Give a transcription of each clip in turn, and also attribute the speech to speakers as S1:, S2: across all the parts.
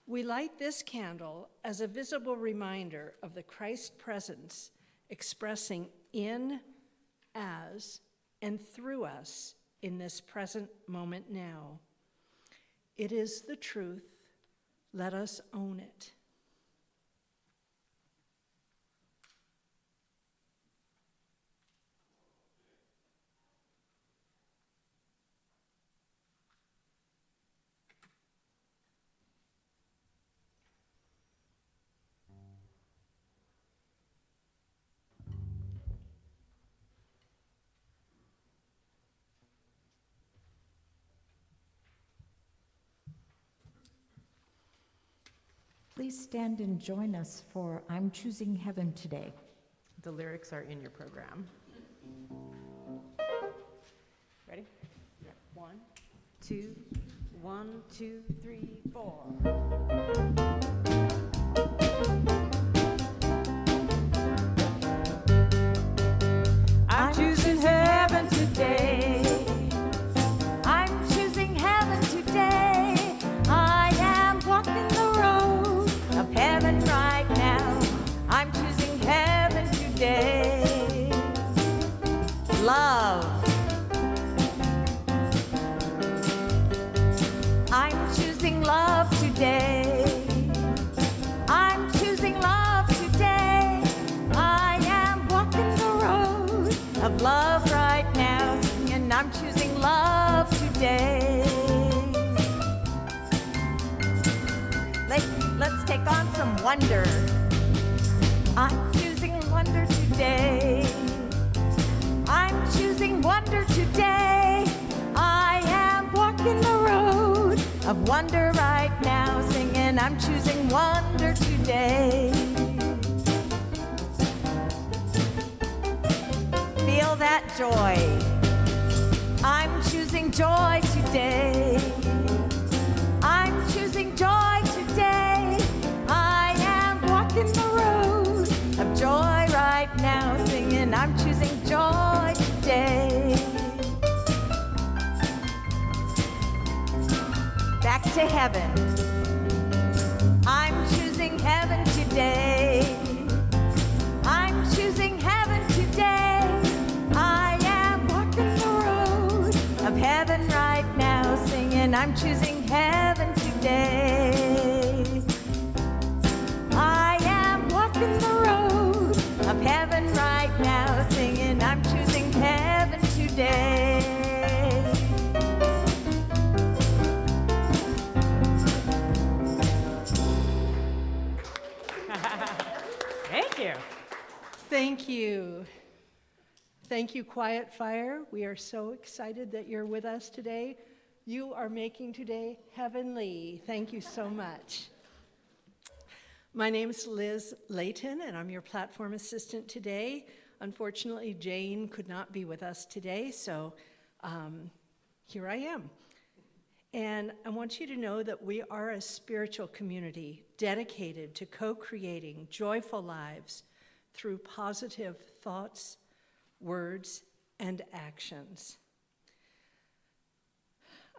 S1: We light this candle as a visible reminder of the Christ presence expressing in, as, and through us in this present moment now. It is the truth. Let us own it.
S2: Please stand and join us for I'm Choosing Heaven Today.
S3: The lyrics are in your program. Ready? Yeah. 1, 2, 1, 2, 3, 4. I'm choosing heaven today.
S2: I'm choosing heaven today. I am walking the road of heaven right now. I'm choosing heaven today. Love. I'm choosing love today. I'm choosing love today. I am walking the road of love right now, and I'm choosing love today. Let's take on some wonder. I'm choosing wonder today. I'm choosing wonder today. I am walking the road of wonder right now, singing I'm choosing wonder today. Feel that joy. I'm choosing joy today. I'm choosing joy today. I am walking the road of joy right now, singing I'm choosing joy today. Back to heaven. I'm choosing heaven today. I'm choosing heaven today. I am walking the road of heaven right now, singing I'm choosing heaven today. I am walking the road of heaven right now, singing I'm choosing heaven today.
S3: Thank you.
S1: Thank you. Thank you, Quiet Fire. We are so excited that you're with us today. You are making today heavenly. Thank you so much. My name is Liz Layton, and I'm your platform assistant today. Unfortunately, Jane could not be with us today, so here I am. And I want you to know that we are a spiritual community dedicated to co-creating joyful lives through positive thoughts, words, and actions.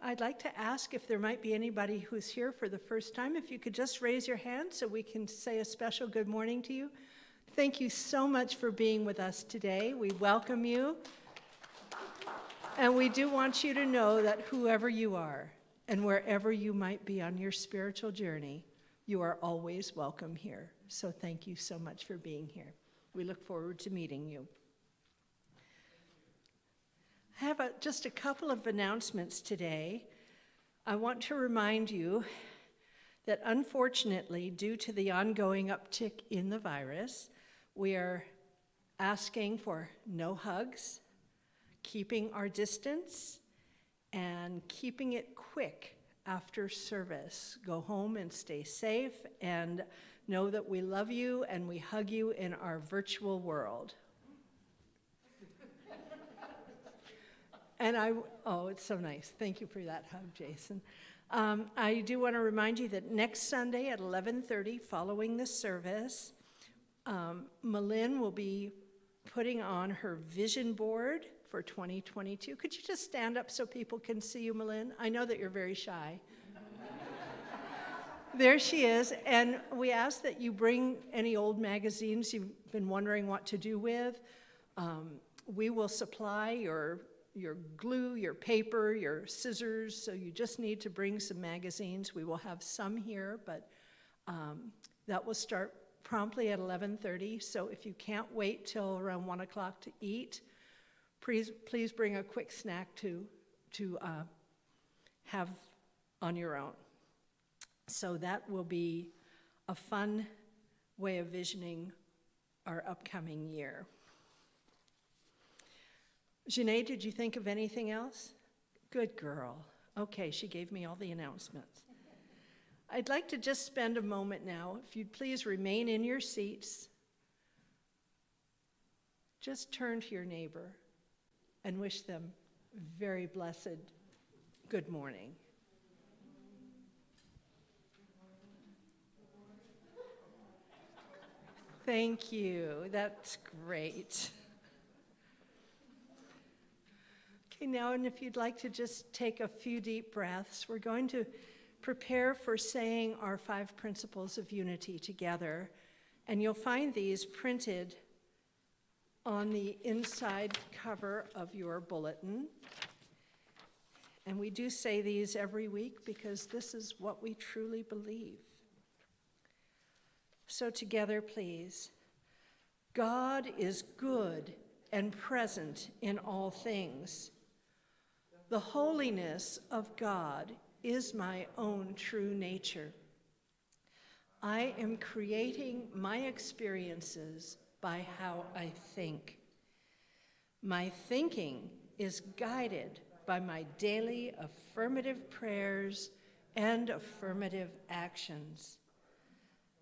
S1: I'd like to ask if there might be anybody who's here for the first time, if you could just raise your hand so we can say a special good morning to you. Thank you so much for being with us today. We welcome you. And we do want you to know that whoever you are and wherever you might be on your spiritual journey, you are always welcome here. So thank you so much for being here. We look forward to meeting you. I have just a couple of announcements today. I want to remind you that unfortunately, due to the ongoing uptick in the virus, we are asking for no hugs, keeping our distance, and keeping it quick after service. Go home and stay safe, and know that we love you and we hug you in our virtual world. And oh, it's so nice. Thank you for that hug, Jason. I do want to remind you that next Sunday at 11:30, following the service, Malin will be putting on her vision board for 2022. Could you just stand up so people can see you, Malin? I know that you're very shy. There she is, and we ask that you bring any old magazines you've been wondering what to do with. We will supply your glue, your paper, your scissors, so you just need to bring some magazines. We will have some here, but that will start promptly at 11:30, so if you can't wait till around 1 o'clock to eat, please bring a quick snack to have on your own. So that will be a fun way of visioning our upcoming year. Janae, did you think of anything else? Good girl. Okay, she gave me all the announcements. I'd like to just spend a moment now, if you'd please remain in your seats. Just turn to your neighbor and wish them very blessed good morning. Thank you. That's great. Okay, now, and if you'd like to just take a few deep breaths, we're going to prepare for saying our 5 principles of unity together. And you'll find these printed on the inside cover of your bulletin. And we do say these every week because this is what we truly believe. So together, please. God is good and present in all things. The holiness of God is my own true nature. I am creating my experiences by how I think. My thinking is guided by my daily affirmative prayers and affirmative actions.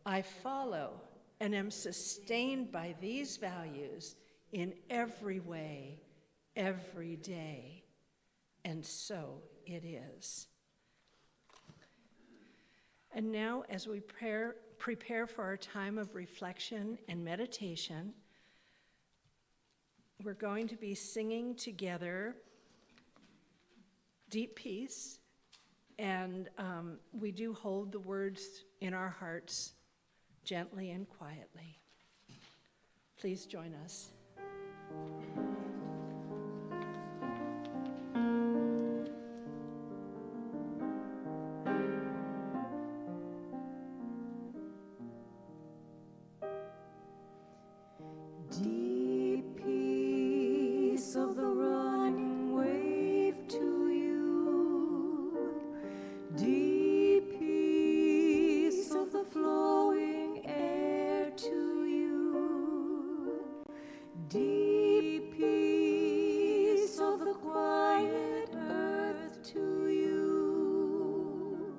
S1: I follow and am sustained by these values in every way, every day, and so it is. And now, as we prepare for our time of reflection and meditation, we're going to be singing together Deep Peace, and we do hold the words in our hearts gently and quietly. Please join us.
S2: Deep peace of the running wave to you. Deep peace of the flowing air to you. Deep peace of the quiet earth to you.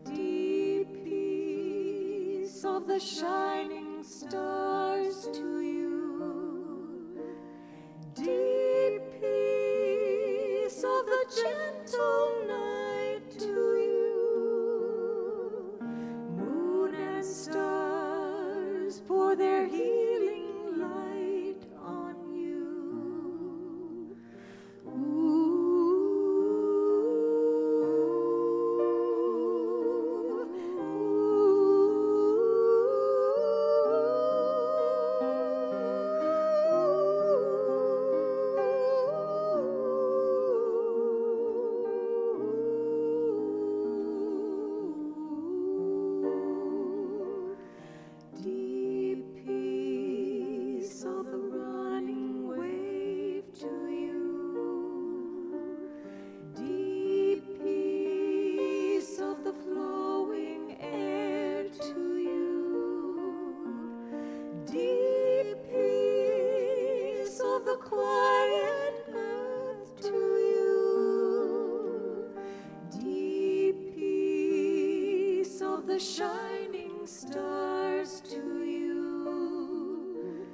S2: Deep peace of the shining stars to you. Deep peace of the gentle night to you. Moon and stars pour their healing light on you. Deep peace of the running wave to you. Deep peace of the flowing air to you. Deep peace of the quiet earth to you. Deep peace of the shining stars to you.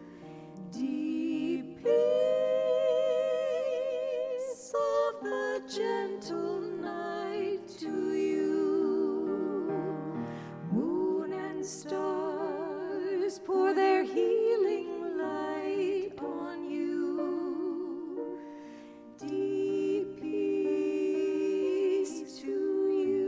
S2: Deep peace of the gentle night to you. Moon and stars pour their healing light on you. Deep peace to you.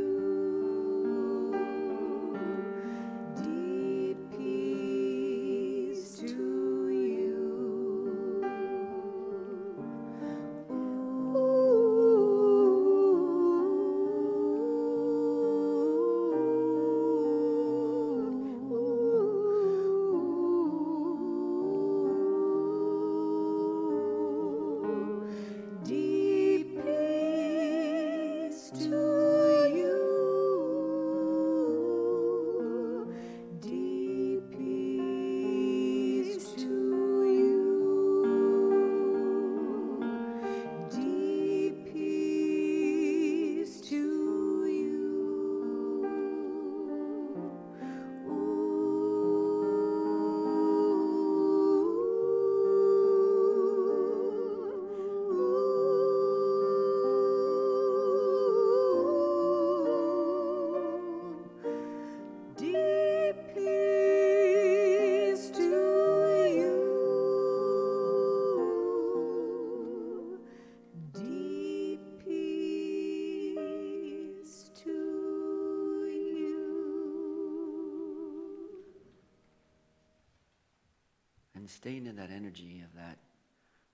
S4: And staying in that energy of that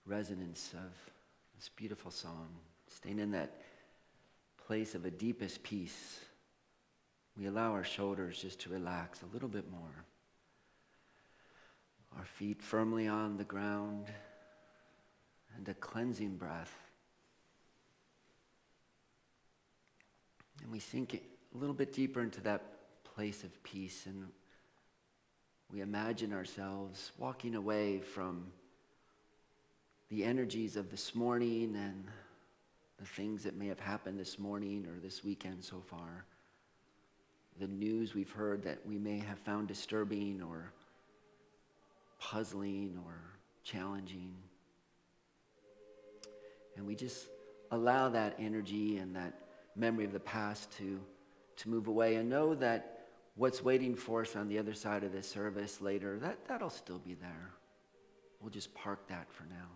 S4: resonance of this beautiful song, staying in that place of a deepest peace, we allow our shoulders just to relax a little bit more. Our feet firmly on the ground, and a cleansing breath. And we sink a little bit deeper into that place of peace, and we imagine ourselves walking away from the energies of this morning and the things that may have happened this morning or this weekend so far. The news we've heard that we may have found disturbing or puzzling or challenging. And we just allow that energy and that memory of the past to move away, and know that what's waiting for us on the other side of this service later, that'll still be there. We'll just park that for now.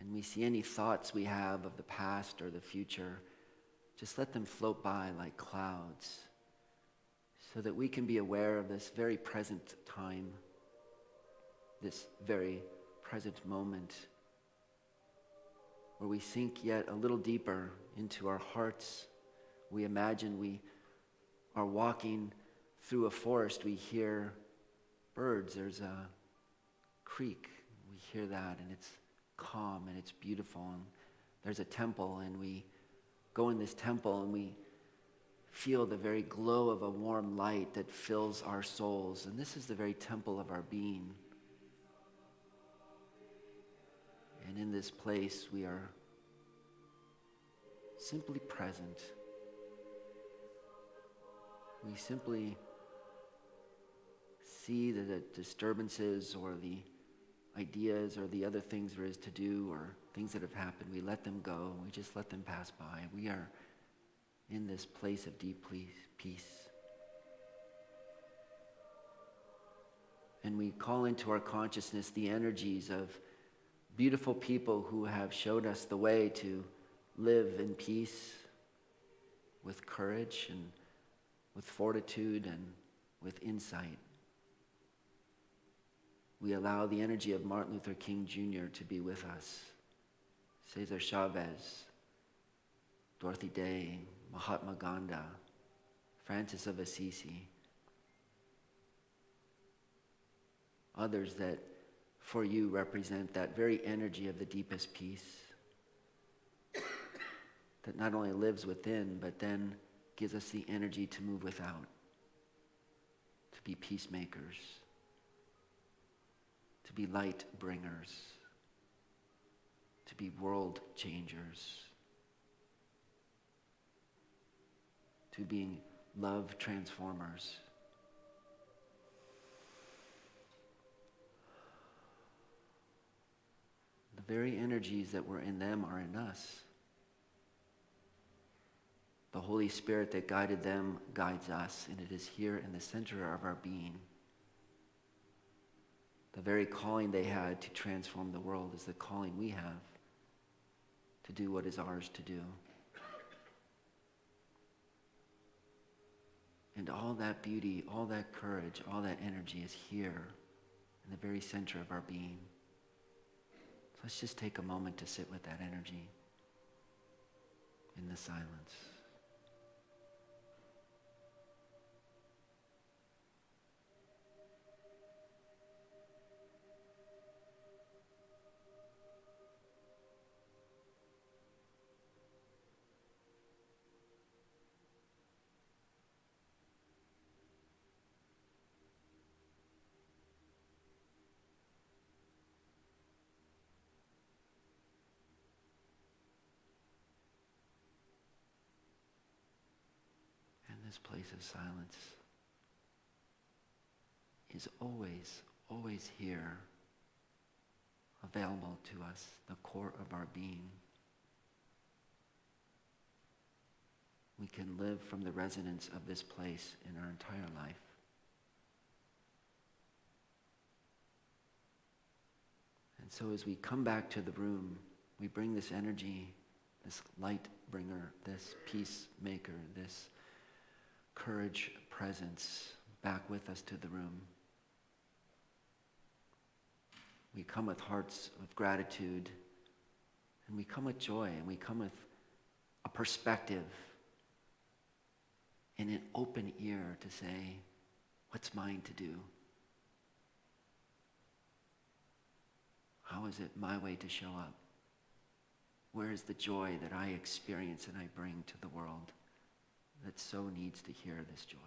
S4: And we see any thoughts we have of the past or the future, just let them float by like clouds, so that we can be aware of this very present time, this very present moment, where we sink yet a little deeper into our hearts. We imagine we are walking through a forest. We hear birds. There's a creek. We hear that, and it's calm and it's beautiful. And there's a temple, and we go in this temple, and we feel the very glow of a warm light that fills our souls. And this is the very temple of our being. And in this place, we are simply present. We simply see the disturbances or the ideas or the other things there is to do or things that have happened. We let them go. We just let them pass by. We are in this place of deep peace. And we call into our consciousness the energies of beautiful people who have showed us the way to live in peace, with courage and with fortitude and with insight. We allow the energy of Martin Luther King Jr. to be with us. Cesar Chavez, Dorothy Day, Mahatma Gandhi, Francis of Assisi, others that for you represent that very energy of the deepest peace that not only lives within, but then gives us the energy to move without, to be peacemakers, to be light bringers, to be world changers, to being love transformers. The very energies that were in them are in us. The Holy Spirit that guided them guides us, and it is here in the center of our being. The very calling they had to transform the world is the calling we have to do what is ours to do. And all that beauty, all that courage, all that energy is here in the very center of our being. So let's just take a moment to sit with that energy in the silence. This place of silence is always, always here, available to us, the core of our being. We can live from the resonance of this place in our entire life. And so as we come back to the room, we bring this energy, this light bringer, this peacemaker, this courage presence back with us to the room. We come with hearts of gratitude, and we come with joy, and we come with a perspective and an open ear to say, what's mine to do? How is it my way to show up? Where is the joy that I experience and I bring to the world that so needs to hear this joy?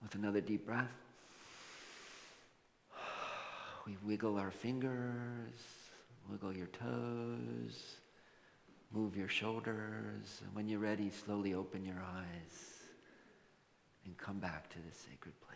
S4: With another deep breath, we wiggle our fingers, wiggle your toes, move your shoulders, and when you're ready, slowly open your eyes and come back to this sacred place.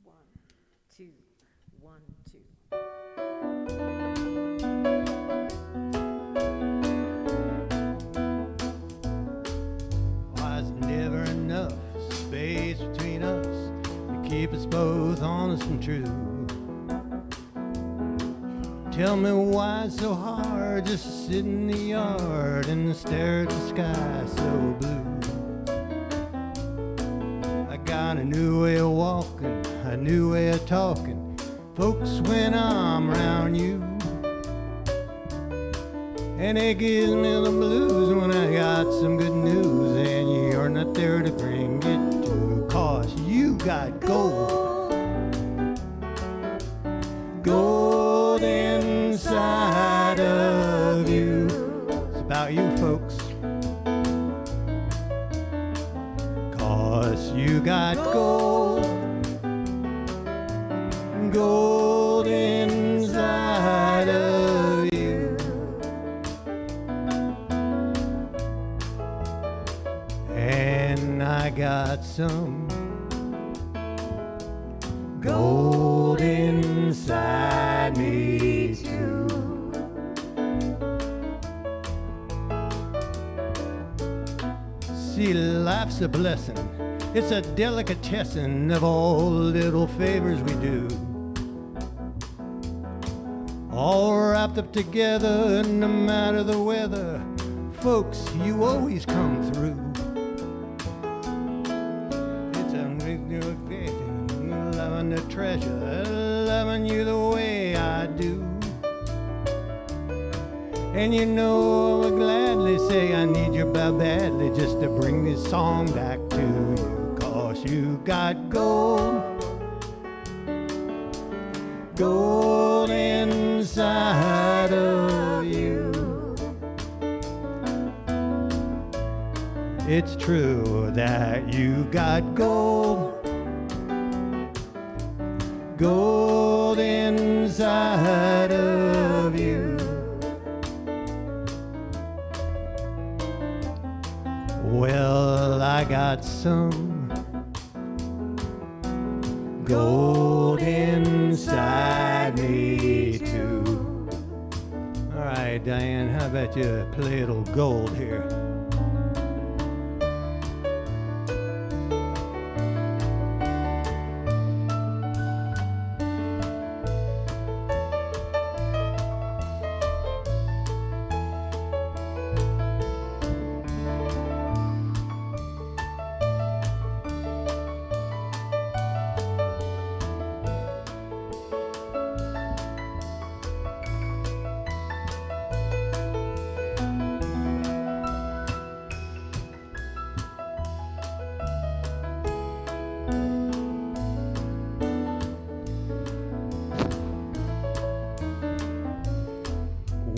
S3: One, two, 1, 2.
S5: There's never enough space between us to keep us both honest and true. Tell me why it's so hard just to sit in the yard and stare at the sky so blue. I got a new way of walking, a new way of talking, folks, when I'm around you. And it gives me the blues when I got some good news and you're not there to bring it to, 'cause you got gold. Gold inside of you. It's about you, folks. 'Cause you got gold. Gold inside of you. And I got some gold inside me too. See, life's a blessing. It's a delicatessen of all the little favors we do. All wrapped up together, no matter the weather. Folks, you always come through. It's a loving the treasure, loving you the way I do. And you know I would gladly say I need you badly just to bring this song back to you. 'Cause you got gold. Gold inside of you. It's true that you got gold. Gold inside of you. Well, I got some gold inside me too. All right, Diane, how about you play a little gold here?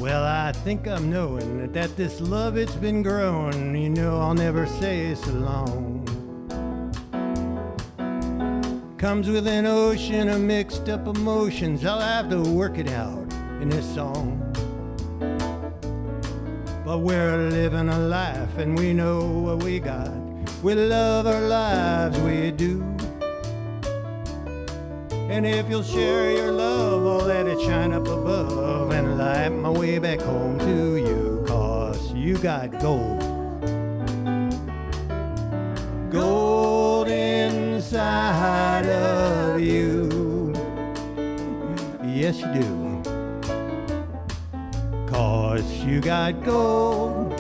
S5: Well, I think I'm knowing that this love, it's been growing. You know, I'll never say so long. Comes with an ocean of mixed up emotions. I'll have to work it out in this song. But we're living a life and we know what we got. We love our lives, we do. And if you'll share your love, I'll let it shine up above and light my way back home to you. 'Cause you got gold. Gold inside of you. yes you do. 'Cause you got gold,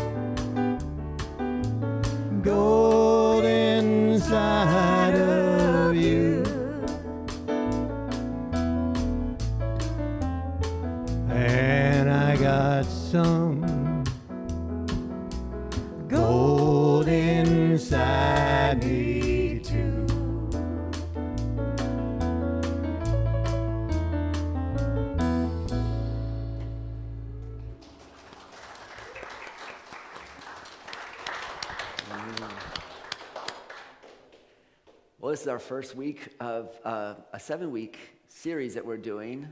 S5: gold inside of you. And I got some gold inside me too.
S4: Well, this is our first week of a 7-week series that we're doing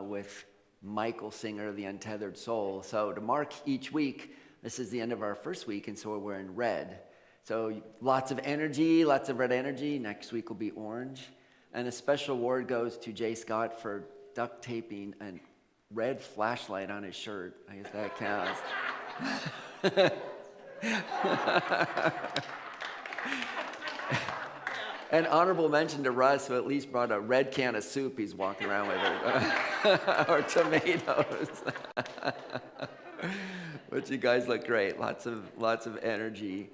S4: with Michael Singer of the Untethered Soul. So to mark each week, this is the end of our first week, and so we're wearing red. So lots of energy, lots of red energy. Next week will be orange. And a special award goes to Jay Scott for duct taping a red flashlight on his shirt. I guess that counts. An honorable mention to Russ, who at least brought a red can of soup he's walking around with, or tomatoes. But you guys look great. Lots of energy.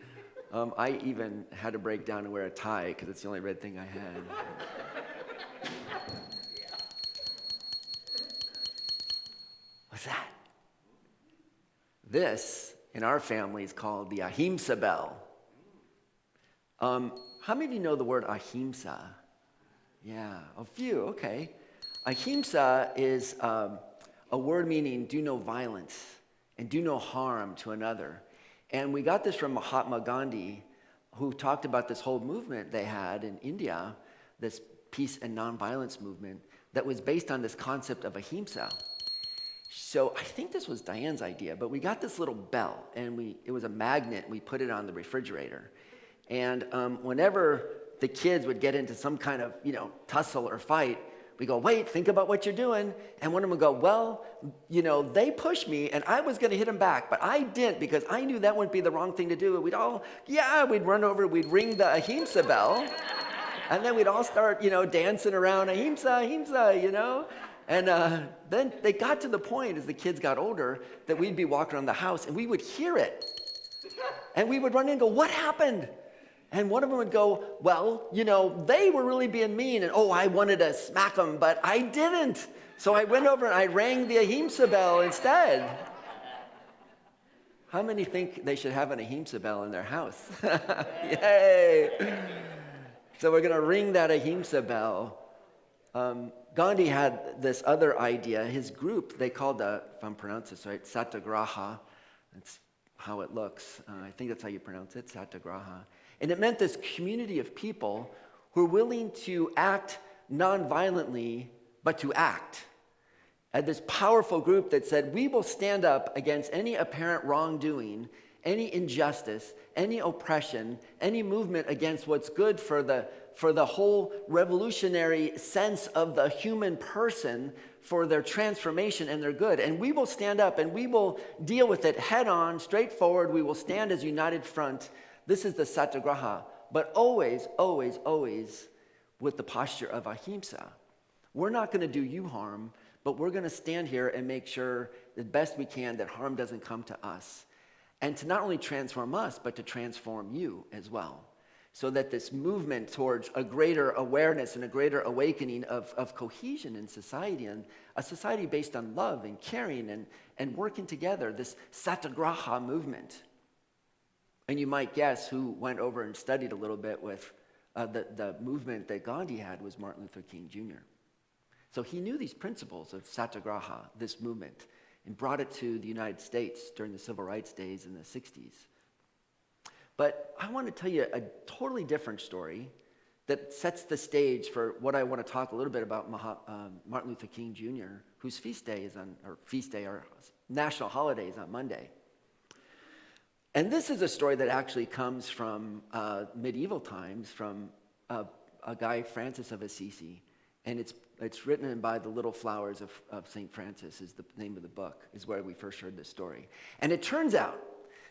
S4: I even had to break down and wear a tie because it's the only red thing I had. What's that? This, in our family, is called the Ahimsa Bell. How many of you know the word ahimsa? Yeah, a few, okay. Ahimsa is a word meaning do no violence and do no harm to another. And we got this from Mahatma Gandhi, who talked about this whole movement they had in India, this peace and nonviolence movement that was based on this concept of ahimsa. So I think this was Diane's idea, but we got this little bell, and it was a magnet. We put it on the refrigerator. And whenever the kids would get into some kind of, tussle or fight, we go, wait, think about what you're doing. And one of them would go, well, they pushed me, and I was going to hit them back, but I didn't because I knew that wouldn't be the wrong thing to do. We'd run over, we'd ring the Ahimsa bell, and then we'd all start, dancing around, Ahimsa, Ahimsa, And then they got to the point, as the kids got older, that we'd be walking around the house, and we would hear it. And we would run in and go, what happened? And one of them would go, well, they were really being mean, and I wanted to smack them, but I didn't. So I went over and I rang the Ahimsa bell instead. How many think they should have an Ahimsa bell in their house? Yay! So we're going to ring that Ahimsa bell. Gandhi had this other idea. His group, they called if I'm pronouncing this right, Satyagraha. That's how it looks. I think that's how you pronounce it, Satyagraha. And it meant this community of people who were willing to act non-violently, but to act. And this powerful group that said, we will stand up against any apparent wrongdoing, any injustice, any oppression, any movement against what's good for the whole revolutionary sense of the human person, for their transformation and their good. And we will stand up and we will deal with it head on, straightforward. We will stand as united front. This is the Satyagraha, but always, always, always with the posture of ahimsa. We're not going to do you harm, but we're going to stand here and make sure the best we can that harm doesn't come to us. And to not only transform us, but to transform you as well. So that this movement towards a greater awareness and a greater awakening of cohesion in society, and a society based on love and caring and working together, this Satyagraha movement. And you might guess who went over and studied a little bit with the movement that Gandhi had was Martin Luther King Jr. So he knew these principles of Satyagraha, this movement, and brought it to the United States during the Civil Rights days in the 60s. But I want to tell you a totally different story that sets the stage for what I want to talk a little bit about Martin Luther King Jr., whose our national holiday is on Monday. And this is a story that actually comes from medieval times, from a guy, Francis of Assisi. And it's written by the Little Flowers of St. Francis is the name of the book, is where we first heard this story. And it turns out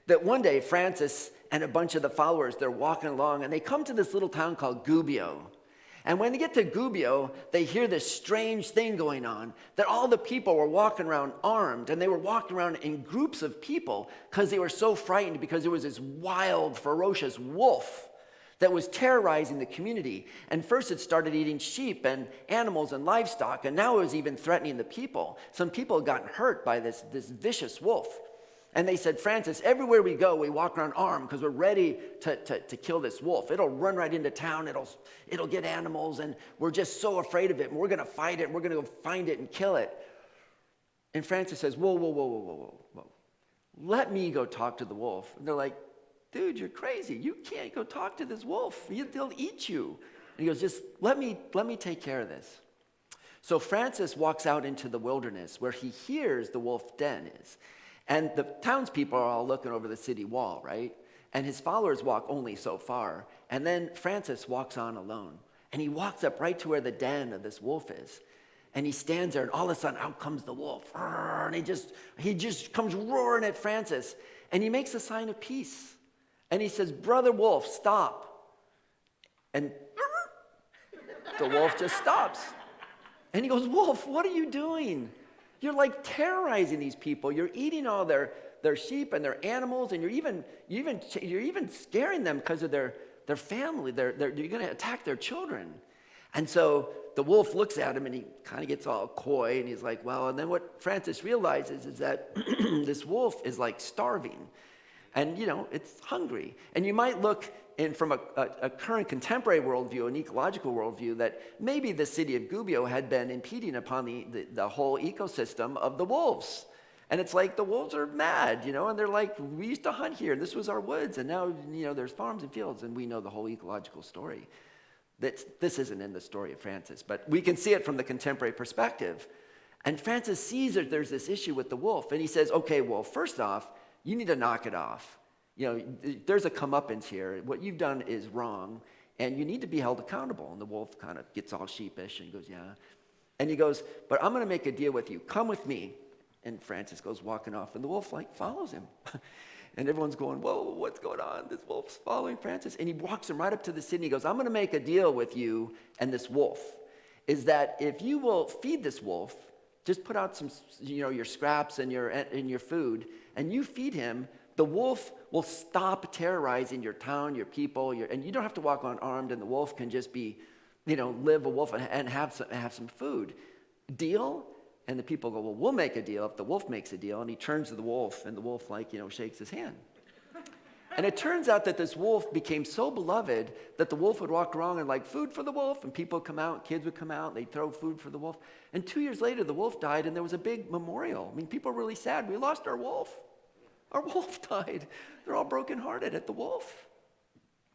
S4: that one day Francis and a bunch of the followers, they're walking along and they come to this little town called Gubbio. And when they get to Gubbio, they hear this strange thing going on, that all the people were walking around armed, and they were walking around in groups of people because they were so frightened, because there was this wild, ferocious wolf that was terrorizing the community. And first it started eating sheep and animals and livestock, and now it was even threatening the people. Some people had gotten hurt by this vicious wolf. And they said, Francis, everywhere we go, we walk around armed because we're ready to kill this wolf. It'll run right into town, it'll get animals, and we're just so afraid of it, and we're going to fight it, and we're going to go find it and kill it. And Francis says, whoa. Let me go talk to the wolf. And they're like, dude, you're crazy. You can't go talk to this wolf. They'll eat you. And he goes, just let me take care of this. So Francis walks out into the wilderness where he hears the wolf den is. And the townspeople are all looking over the city wall, right? And his followers walk only so far. And then Francis walks on alone. And he walks up right to where the den of this wolf is. And he stands there, and all of a sudden, out comes the wolf. And he just comes roaring at Francis. And he makes a sign of peace. And he says, brother wolf, stop. And the wolf just stops. And he goes, wolf, what are you doing? You're like terrorizing these people. You're eating all their sheep and their animals, and you're even scaring them because of their family. You're going to attack their children. And so the wolf looks at him, and he kind of gets all coy, and he's like, well, and then what Francis realizes is that this wolf is like starving. And, it's hungry. And you might look in from a current contemporary worldview, an ecological worldview, that maybe the city of Gubbio had been impeding upon the whole ecosystem of the wolves. And it's like the wolves are mad, and they're like, we used to hunt here, and this was our woods, and now, there's farms and fields, and we know the whole ecological story. This isn't in the story of Francis, but we can see it from the contemporary perspective. And Francis sees that there's this issue with the wolf, and he says, okay, well, first off, you need to knock it off. There's a comeuppance here. What you've done is wrong, and you need to be held accountable. And the wolf kind of gets all sheepish and goes, yeah. And he goes, but I'm going to make a deal with you. Come with me. And Francis goes walking off, and the wolf follows him. And everyone's going, whoa, what's going on? This wolf's following Francis. And he walks him right up to the city, and he goes, I'm going to make a deal with you and this wolf, is that if you will feed this wolf, just put out some, your scraps and your food, and you feed him, the wolf will stop terrorizing your town, your people, and you don't have to walk unarmed, and the wolf can just be, live a wolf and have some food. Deal? And the people go, well, we'll make a deal if the wolf makes a deal. And he turns to the wolf, and the wolf shakes his hand. And it turns out that this wolf became so beloved that the wolf would walk around and food for the wolf, and people would come out, kids would come out, they'd throw food for the wolf. And 2 years later, the wolf died, and there was a big memorial. People were really sad. We lost our wolf. Our wolf died. They're all brokenhearted at the wolf.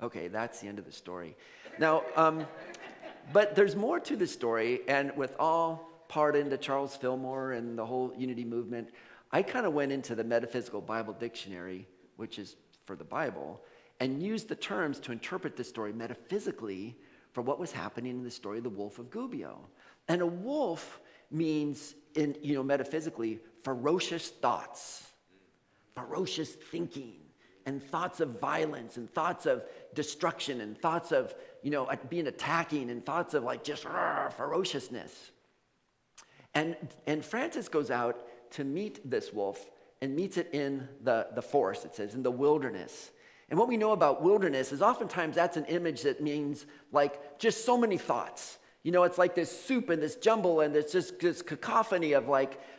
S4: Okay, that's the end of the story. Now, but there's more to the story, and with all pardon to Charles Fillmore and the whole unity movement, I kind of went into the Metaphysical Bible Dictionary, which is for the Bible, and used the terms to interpret the story metaphysically for what was happening in the story of the wolf of Gubbio. And a wolf means, metaphysically, ferocious thoughts, ferocious thinking, and thoughts of violence, and thoughts of destruction, and thoughts of, being attacking, and thoughts of just ferociousness. And Francis goes out to meet this wolf and meets it in the forest, it says, in the wilderness. And what we know about wilderness is oftentimes that's an image that means just so many thoughts. It's like this soup and this jumble, and it's just this cacophony of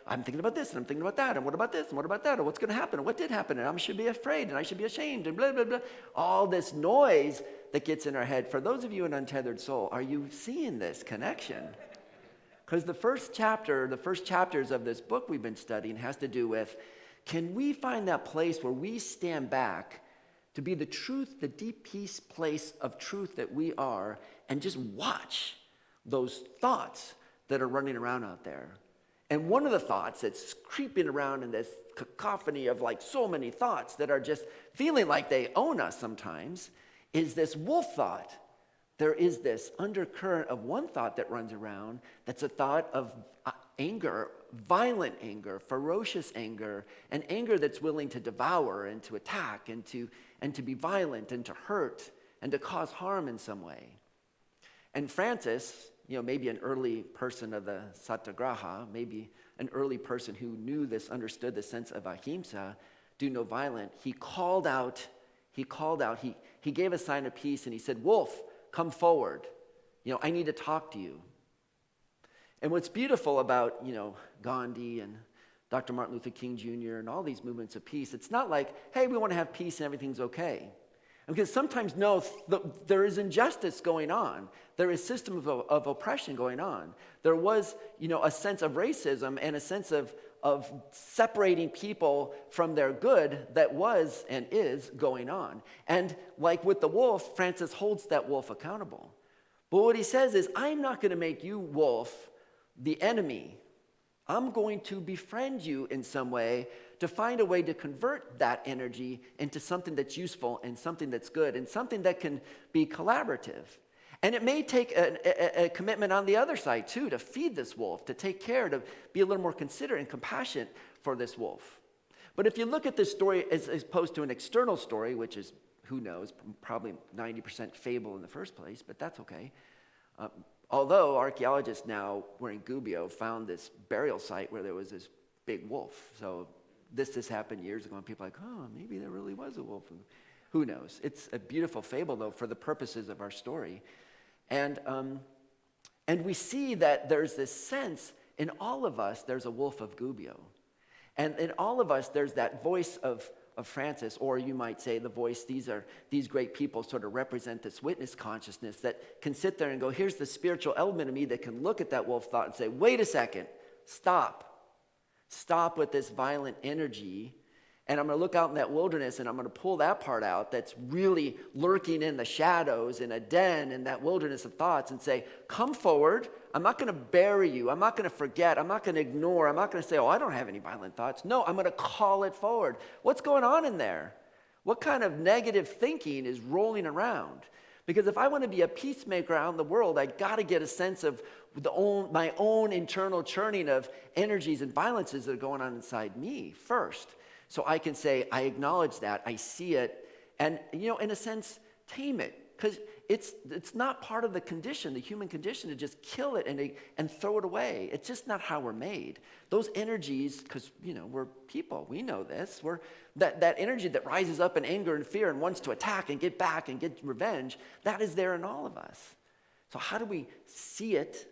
S4: I'm thinking about this, and I'm thinking about that, and what about this, and what about that, and what's going to happen, and what did happen, and I should be afraid, and I should be ashamed, and blah, blah, blah. All this noise that gets in our head. For those of you in Untethered Soul, are you seeing this connection? Because the first chapters of this book we've been studying has to do with, can we find that place where we stand back to be the truth, the deep peace place of truth that we are, and just watch those thoughts that are running around out there. And one of the thoughts that's creeping around in this cacophony of so many thoughts that are just feeling like they own us sometimes is this wolf thought. There is this undercurrent of one thought that runs around that's a thought of anger, violent anger, ferocious anger, and anger that's willing to devour and to attack and to be violent and to hurt and to cause harm in some way. And Francis, maybe an early person of the Satyagraha, maybe an early person who understood the sense of ahimsa, do no violent, he gave a sign of peace, and he said, "Wolf, come forward. I need to talk to you." And what's beautiful about, Gandhi and Dr. Martin Luther King Jr. and all these movements of peace, it's not like, hey, we want to have peace and everything's okay. Because sometimes, no, there is injustice going on. There is system of oppression going on. There was, a sense of racism and a sense of separating people from their good that was and is going on. And like with the wolf, Francis holds that wolf accountable. But what he says is, I'm not going to make you, wolf, the enemy. I'm going to befriend you in some way to find a way to convert that energy into something that's useful and something that's good and something that can be collaborative. And it may take a commitment on the other side too, to feed this wolf, to take care, to be a little more considerate and compassionate for this wolf. But if you look at this story as opposed to an external story, which is, who knows, probably 90% fable in the first place, but that's okay. Although archaeologists now, we're in Gubbio, found this burial site where there was this big wolf. So this happened years ago, and people are like, oh, maybe there really was a wolf. Who knows? It's a beautiful fable, though, for the purposes of our story. And we see that there's this sense in all of us, there's a wolf of Gubbio. And in all of us, there's that voice of Francis, or you might say the voice, these great people sort of represent this witness consciousness that can sit there and go, here's the spiritual element of me that can look at that wolf thought and say, wait a second, stop with this violent energy, and I'm going to look out in that wilderness and I'm going to pull that part out that's really lurking in the shadows in a den in that wilderness of thoughts and say, come forward. I'm not going to bury you. I'm not going to forget. I'm not going to ignore. I'm not going to say, oh, I don't have any violent thoughts. No, I'm going to call it forward. What's going on in there? What kind of negative thinking is rolling around? Because if I want to be a peacemaker out in the world, I got to get a sense of my own internal churning of energies and violences that are going on inside me first. So I can say, I acknowledge that, I see it, and, in a sense, tame it. Because it's not part of the condition, the human condition, to just kill it and throw it away. It's just not how we're made. Those energies, because, we're people, we know this. That energy that rises up in anger and fear and wants to attack and get back and get revenge, that is there in all of us. So how do we see it,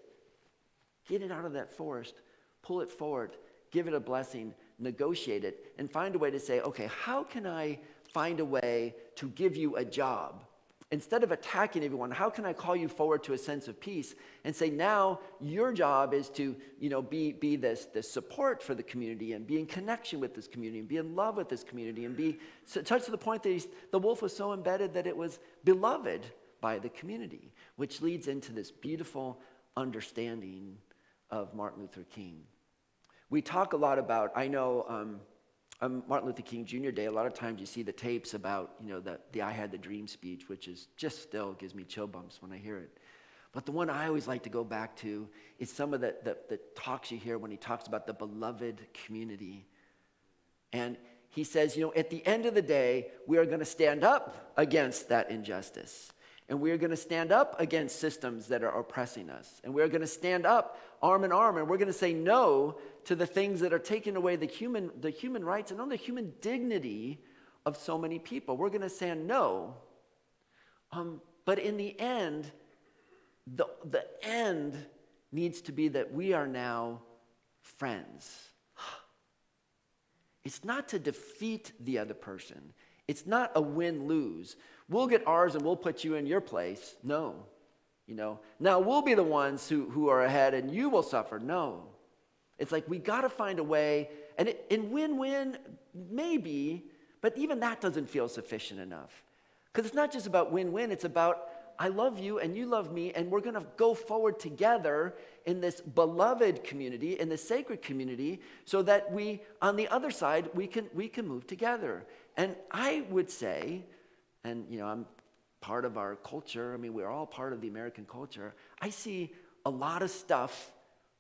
S4: get it out of that forest, pull it forward, give it a blessing, negotiate it, and find a way to say, okay, how can I find a way to give you a job? Instead of attacking everyone, how can I call you forward to a sense of peace and say, now your job is to, be this support for the community and be in connection with this community and be in love with this community and be touched to the point that the wolf was so embedded that it was beloved by the community, which leads into this beautiful understanding of Martin Luther King. We talk a lot about, I know, Martin Luther King Jr. Day, a lot of times you see the tapes about, the I Had the Dream speech, which is just still gives me chill bumps when I hear it. But the one I always like to go back to is some of the talks you hear when he talks about the beloved community. And he says, at the end of the day, we are going to stand up against that injustice. And we are going to stand up against systems that are oppressing us. And we are going to stand up arm in arm, and we're going to say no to the things that are taking away the human rights and the human dignity of so many people. We're going to say no. But in the end, the end needs to be that we are now friends. It's not to defeat the other person. It's not a win-lose. We'll get ours and we'll put you in your place. No. Now we'll be the ones who are ahead and you will suffer. No. It's like we got to find a way, and in win-win, maybe, but even that doesn't feel sufficient enough. Because it's not just about win-win, it's about I love you and you love me, and we're going to go forward together in this beloved community, in this sacred community, so that we, on the other side, we can move together. And I would say, and I'm part of our culture, we're all part of the American culture, I see a lot of stuff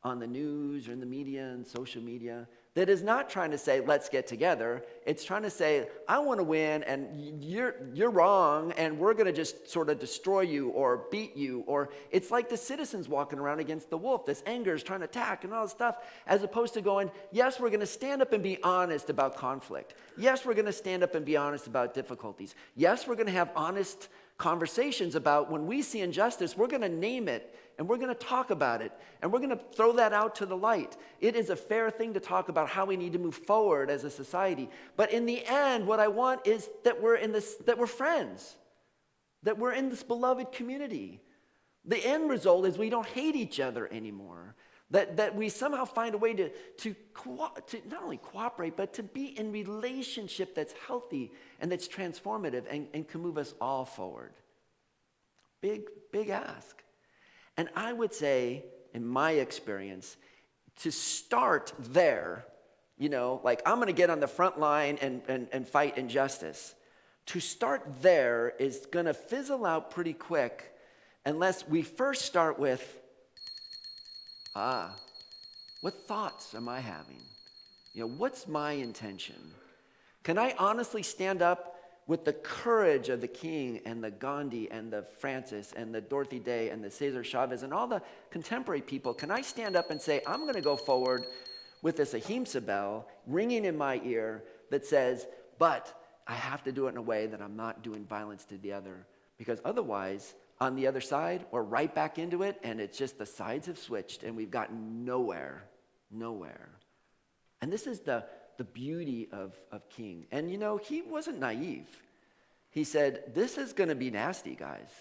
S4: on the news or in the media and social media that is not trying to say, let's get together. It's trying to say, I want to win, and you're wrong, and we're going to just sort of destroy you or beat you. Or it's like the citizens walking around against the wolf. This anger is trying to attack and all this stuff, as opposed to going, yes, we're going to stand up and be honest about conflict. Yes, we're going to stand up and be honest about difficulties. Yes, we're going to have honest conversations about when we see injustice, we're going to name it, and we're going to talk about it, and we're going to throw that out to the light. It is a fair thing to talk about how we need to move forward as a society. But in the end, what I want is that we're friends, that we're in this beloved community. The end result is we don't hate each other anymore. That we somehow find a way to not only cooperate, but to be in relationship that's healthy and that's transformative and can move us all forward. Big ask. And I would say, in my experience, to start there, like I'm going to get on the front line and fight injustice. To start there is going to fizzle out pretty quick unless we first start with, what thoughts am I having? What's my intention? Can I honestly stand up with the courage of the King and the Gandhi and the Francis and the Dorothy Day and the Cesar Chavez and all the contemporary people? Can I stand up and say, I'm going to go forward with this Ahimsa Bell ringing in my ear that says, but I have to do it in a way that I'm not doing violence to the other, because otherwise, on the other side, we're right back into it, and it's just the sides have switched, and we've gotten nowhere. And this is the beauty of King. And he wasn't naive. He said, this is going to be nasty, guys.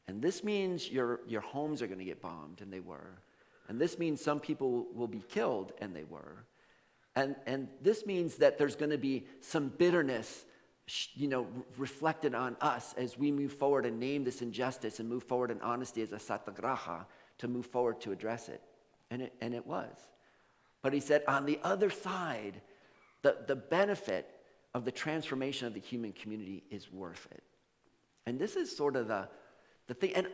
S4: And this means your homes are going to get bombed, and they were. And this means some people will be killed, and they were. And this means that there's going to be some bitterness reflected on us as we move forward and name this injustice and move forward in honesty as a satyagraha to move forward to address it. And it was. But he said, on the other side, the benefit of the transformation of the human community is worth it. And this is sort of the thing. And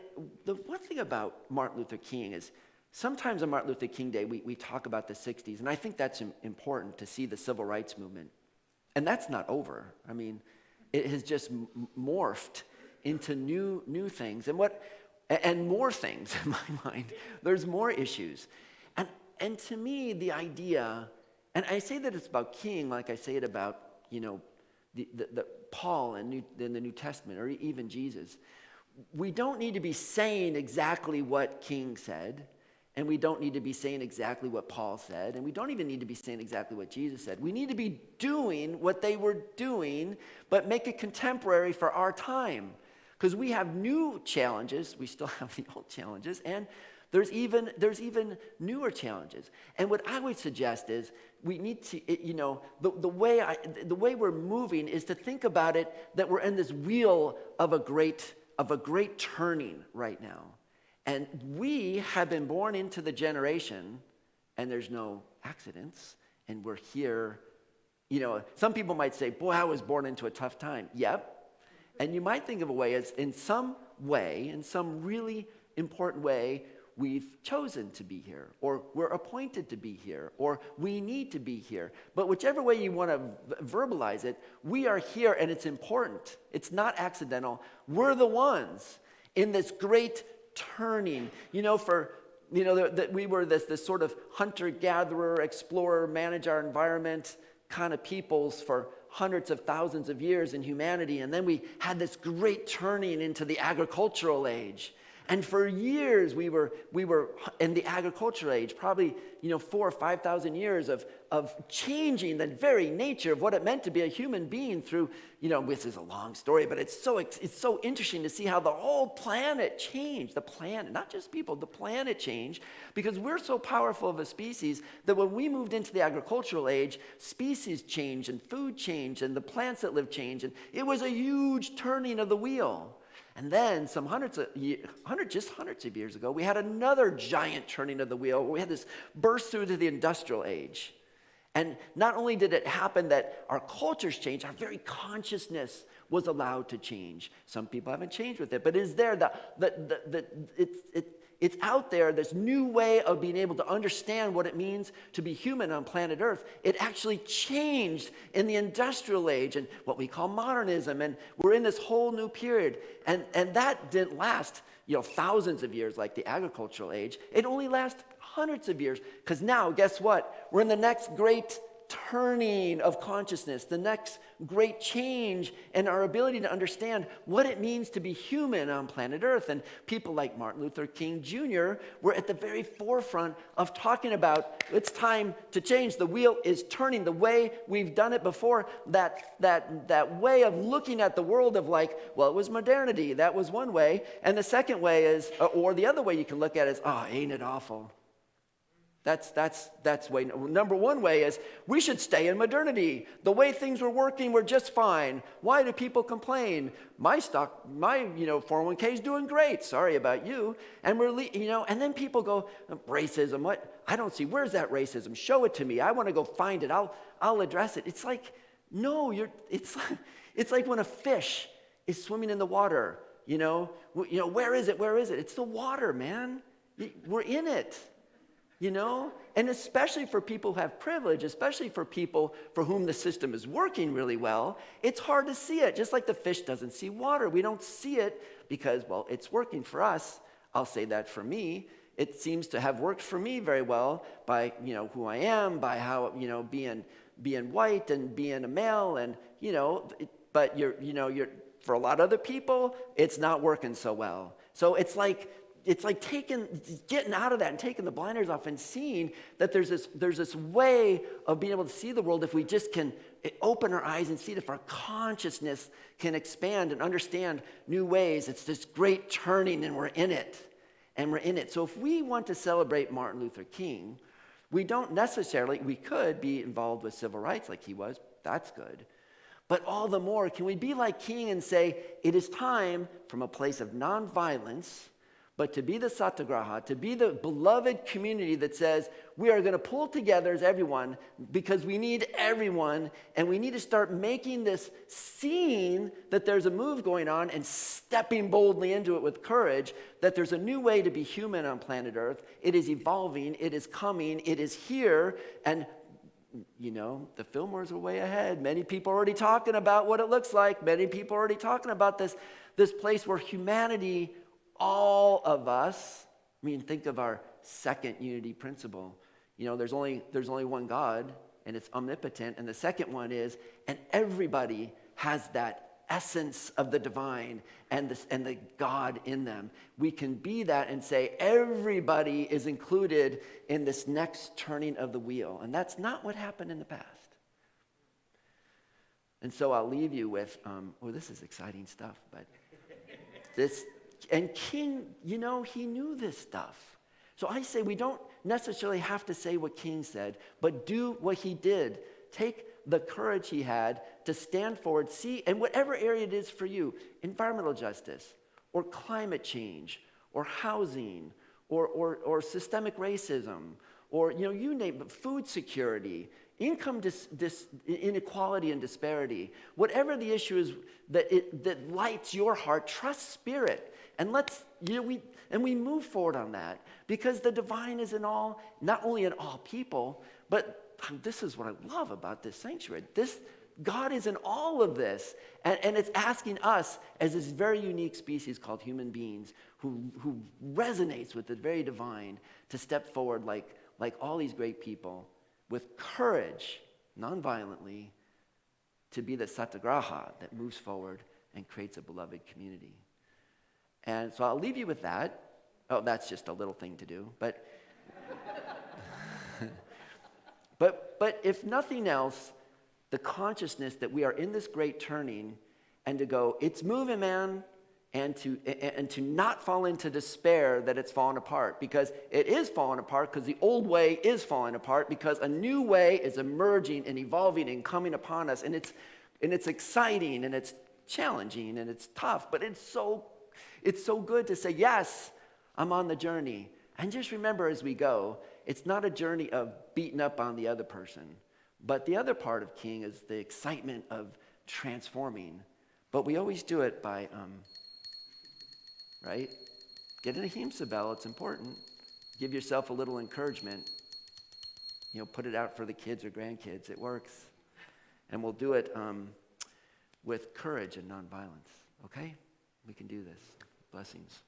S4: the one thing about Martin Luther King is sometimes on Martin Luther King Day, we talk about the 60s, and I think that's important to see the civil rights movement. And that's not over. I mean, it has just morphed into new things and more things in my mind. There's more issues. And to me, the idea, and I say that it's about King like I say it about, the Paul in the New Testament or even Jesus. We don't need to be saying exactly what King said, and we don't need to be saying exactly what Paul said, and we don't even need to be saying exactly what Jesus said. We need to be doing what they were doing, but make it contemporary for our time. Because we have new challenges, we still have the old challenges, and there's even newer challenges. And what I would suggest is we need to, the way we're moving is to think about it that we're in this wheel of a great turning right now. And we have been born into the generation, and there's no accidents, and we're here. Some people might say, boy, I was born into a tough time. Yep. And you might think of a way as in some really important way, we've chosen to be here, or we're appointed to be here, or we need to be here. But whichever way you want to verbalize it, we are here, and it's important. It's not accidental. We're the ones in this great turning. That we were this sort of hunter-gatherer, explorer, manage our environment kind of peoples for hundreds of thousands of years in humanity, and then we had this great turning into the agricultural age. And for years we were in the agricultural age, probably 4,000 or 5,000 years of changing the very nature of what it meant to be a human being through, this is a long story, but it's so interesting to see how the whole planet changed. The planet, not just people, the planet changed, because we're so powerful of a species that when we moved into the agricultural age, species changed and food changed and the plants that live changed, and it was a huge turning of the wheel. And then hundreds of years ago, we had another giant turning of the wheel where we had this burst through to the industrial age. And not only did it happen that our cultures changed, our very consciousness was allowed to change. Some people haven't changed with it, but it is there. it's out there, this new way of being able to understand what it means to be human on planet Earth. It actually changed in the industrial age and what we call modernism, and we're in this whole new period. And that didn't last, thousands of years like the agricultural age. It only lasted hundreds of years, because now, guess what? We're in the next great turning of consciousness, the next great change in our ability to understand what it means to be human on planet Earth. And people like Martin Luther King Jr. were at the very forefront of talking about it's time to change. The wheel is turning the way we've done it before. That way of looking at the world of it was modernity. That was one way. And the second way is, or the other way you can look at it is, ain't it awful? That's way. Number one way is we should stay in modernity. The way things were working were just fine. Why do people complain? My 401k is doing great. Sorry about you. And and then people go, racism. What? I don't see. Where's that racism? Show it to me. I want to go find it. I'll address it. It's like, no, it's like when a fish is swimming in the water. Where is it? Where is it? It's the water, man. We're in it. And especially for people who have privilege, especially for people for whom the system is working really well, it's hard to see it. Just like the fish doesn't see water. We don't see it because, it's working for us. I'll say that for me. It seems to have worked for me very well by, who I am, by how, being white and being a male and, but you're for a lot of other people, it's not working so well. So it's like getting out of that and taking the blinders off and seeing that there's this way of being able to see the world if we just can open our eyes and see it, if our consciousness can expand and understand new ways. It's this great turning and we're in it. And we're in it. So if we want to celebrate Martin Luther King, we could be involved with civil rights like he was. That's good. But all the more, can we be like King and say, it is time from a place of nonviolence, but to be the satyagraha, to be the beloved community that says, we are going to pull together as everyone because we need everyone, and we need to start making this, seeing that there's a move going on and stepping boldly into it with courage, that there's a new way to be human on planet Earth. It is evolving, it is coming, it is here, and the Fillmores are way ahead. Many people are already talking about what it looks like. Many people are already talking about this place where humanity, all of us, think of our second unity principle. There's only one God, and it's omnipotent. And the second one is, and everybody has that essence of the divine and the God in them. We can be that and say everybody is included in this next turning of the wheel. And that's not what happened in the past. And so I'll leave you with, this is exciting stuff, but this, and King, he knew this stuff. So I say we don't necessarily have to say what King said, but do what he did. Take the courage he had to stand forward, see, and whatever area it is for you, environmental justice, or climate change, or housing, or systemic racism, or, you name it, food security, income inequality and disparity, whatever the issue is that lights your heart, trust Spirit. And we move forward on that because the divine is in all, not only in all people, but this is what I love about this sanctuary. God is in all of this. And it's asking us as this very unique species called human beings who resonates with the very divine to step forward like all these great people with courage, non-violently, to be the satyagraha that moves forward and creates a beloved community. And so I'll leave you with that. Oh, that's just a little thing to do. But but if nothing else, the consciousness that we are in this great turning and to go, it's moving, man, and to not fall into despair that it's fallen apart, because it is falling apart, because the old way is falling apart, because a new way is emerging and evolving and coming upon us, and it's exciting and it's challenging and it's tough, but it's so good to say, yes, I'm on the journey. And just remember as we go, it's not a journey of beating up on the other person, but the other part of King is the excitement of transforming. But we always do it by, get an Ahimsa Bell. It's important. Give yourself a little encouragement. You know, put it out for the kids or grandkids. It works. And we'll do it with courage and nonviolence. Okay? We can do this. Blessings.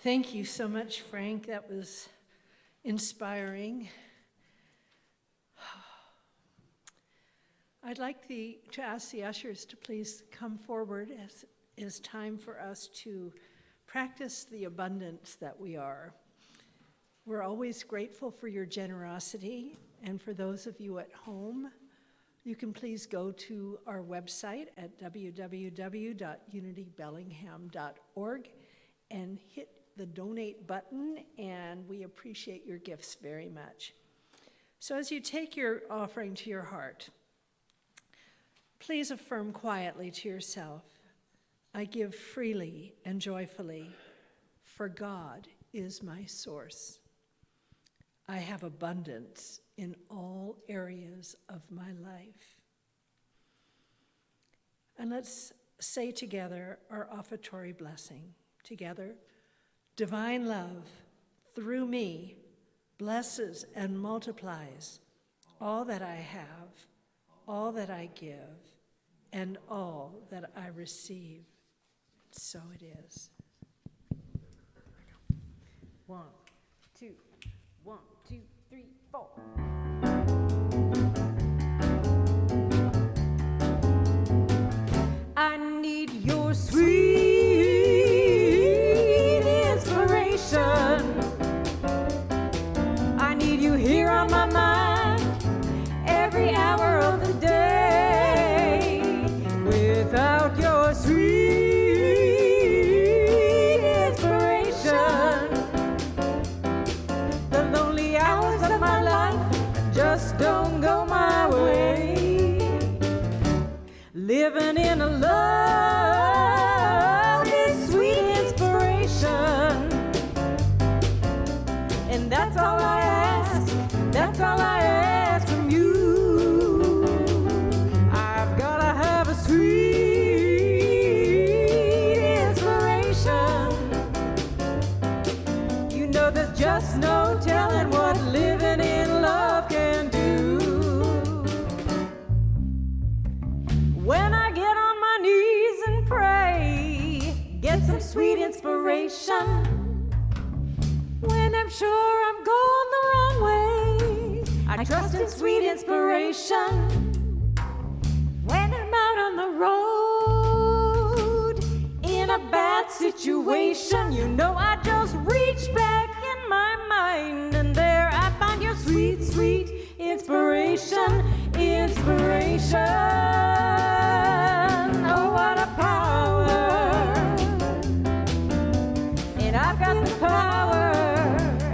S1: Thank you so much, Frank. That was inspiring. I'd like to ask the ushers to please come forward as it is time for us to practice the abundance that we are. We're always grateful for your generosity, and for those of you at home, you can please go to our website at www.unitybellingham.org and hit the donate button, and we appreciate your gifts very much. So as you take your offering to your heart, please affirm quietly to yourself, I give freely and joyfully, for God is my source. I have abundance in all areas of my life. And let's say together our offertory blessing. Together, divine love through me blesses and multiplies all that I have, all that I give, and all that I receive. So it is.
S3: 1, 2, 1, 2, 3, 4. I need your sweet inspiration. I need you here on my mind every hour of the day. Without your sweet inspiration, the lonely hours of my life just don't go my way. Living in a love is sweet inspiration, and that's all I ask, that's all I ask from you. I've gotta have a sweet inspiration. You know there's just no telling what living in love can do. When I get on my knees and pray, get some sweet inspiration. When I'm sure I'm going the wrong way, I trust in sweet inspiration. When I'm out on the road, in a bad situation, you know I just reach back in my mind, and there I find your sweet, sweet inspiration, inspiration. Oh, what a power. And I've got the power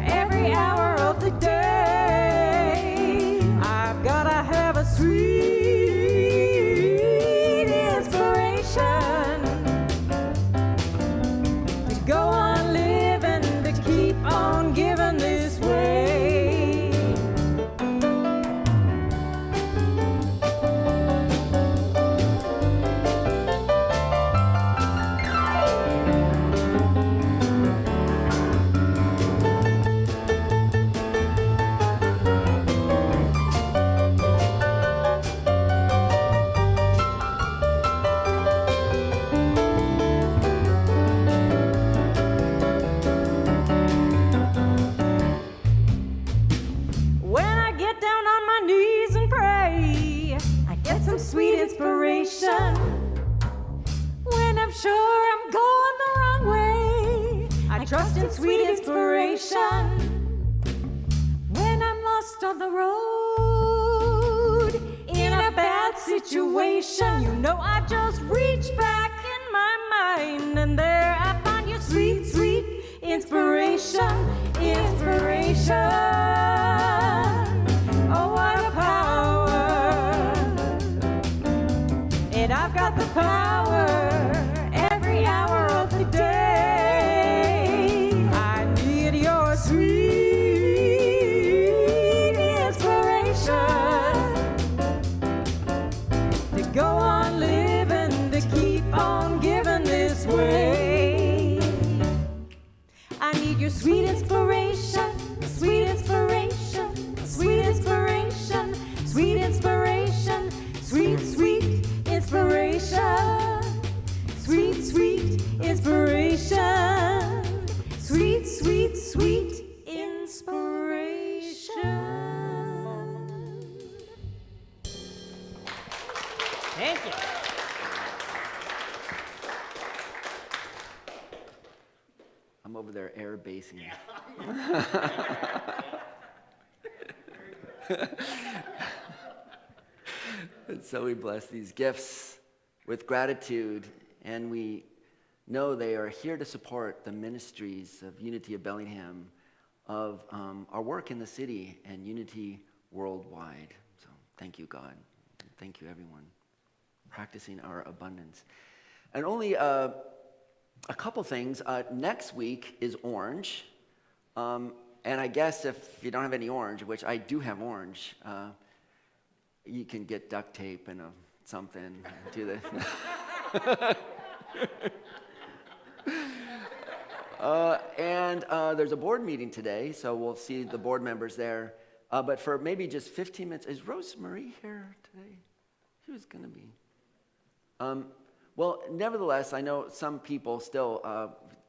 S3: every hour of the day. I've gotta have a sweet inspiration to go on living, to keep on giving this way. When I get down on my knees and pray, I get some sweet inspiration. When I'm sure I'm going the wrong way, I trust in sweet inspiration. When I'm lost on the road, in a bad situation, you know I just reach back in my mind, and there I find your sweet, sweet inspiration, inspiration. Oh, what a power. And I've got the power every hour of the day. I need your sweet inspiration Thank you.
S4: I'm over there air basing. And so we bless these gifts with gratitude, and we know they are here to support the ministries of Unity of Bellingham, of our work in the city and Unity worldwide. So thank you, God. Thank you, everyone, practicing our abundance. And only a couple things. Next week is orange. And I guess if you don't have any orange, which I do have orange, you can get duct tape and something to the... And there's a board meeting today, so we'll see the board members there. But for maybe just 15 minutes, is Rosemarie here today? She was going to be. Well, nevertheless, I know some people still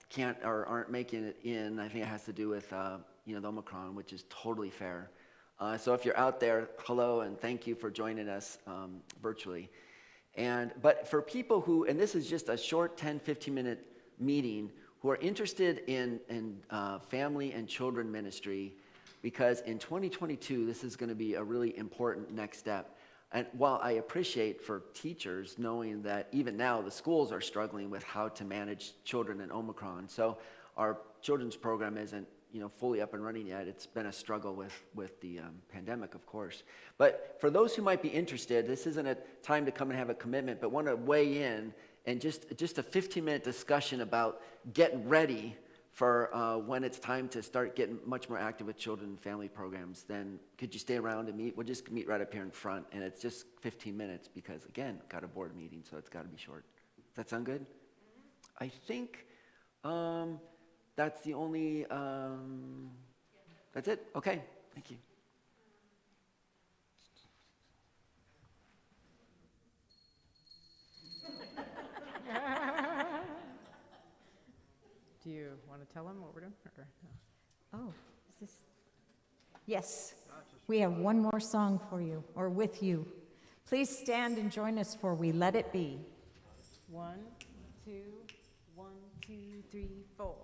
S4: can't or aren't making it in. I think it has to do with the Omicron, which is totally fair. So if you're out there, hello, and thank you for joining us virtually. But for people who, and this is just a short 10, 15-minute meeting, who are interested in family and children ministry, because in 2022, this is going to be a really important next step. And while I appreciate for teachers knowing that even now the schools are struggling with how to manage children in Omicron, so our children's program isn't fully up and running yet. It's been a struggle with the pandemic, of course. But for those who might be interested, this isn't a time to come and have a commitment, but want to weigh in and just a 15-minute discussion about getting ready for when it's time to start getting much more active with children and family programs. Then could you stay around and meet? We'll just meet right up here in front, and it's just 15 minutes because, again, I've got a board meeting, so it's got to be short. Does that sound good? I think that's the only, that's it? Okay, thank you.
S3: Do you want to tell them what we're doing? Or no?
S2: Oh, is this? Yes, we have one more song for you, or with you. Please stand and join us for We Let It Be.
S3: 1, 2, 1, 2, 3, 4.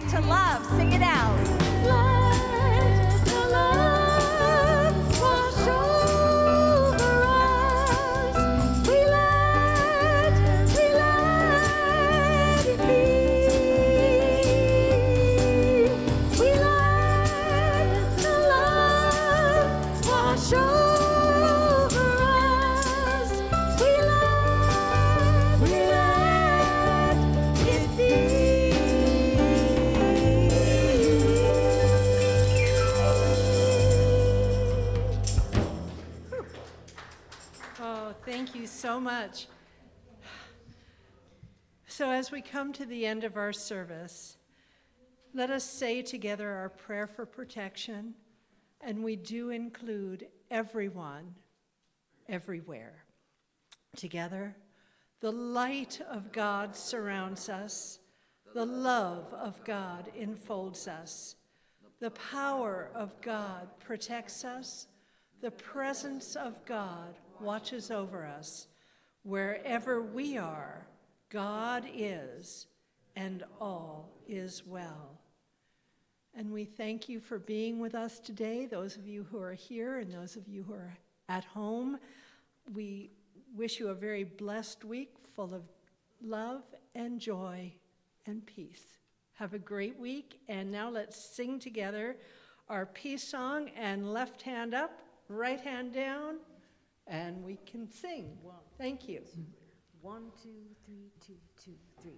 S2: To love, sing it out. Let the love
S1: so much. So as we come to the end of our service, let us say together our prayer for protection, and we do include everyone, everywhere. Together, the light of God surrounds us, the love of God enfolds us, the power of God protects us, the presence of God watches over us. Wherever we are, God is, and all is well. And we thank you for being with us today, those of you who are here and those of you who are at home. We wish you a very blessed week full of love and joy and peace. Have a great week, and now let's sing together our peace song, and left hand up, right hand down, and we can sing. Thank you.
S3: 1, 2, 3, 2, 2, 3.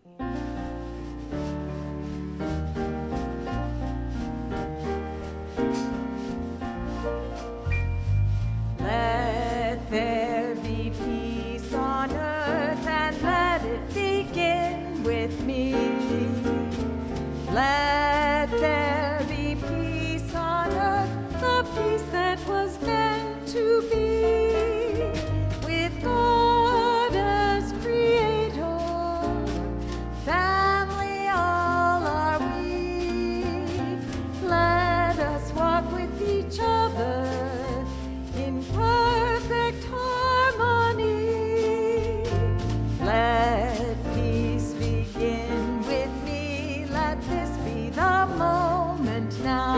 S2: Let there be peace on earth, and let it begin with me. Let there be peace on earth, the peace that was meant to be, with God as creator, family all are we. Let us walk with each other in perfect harmony. Let peace begin with me. Let this be the moment now.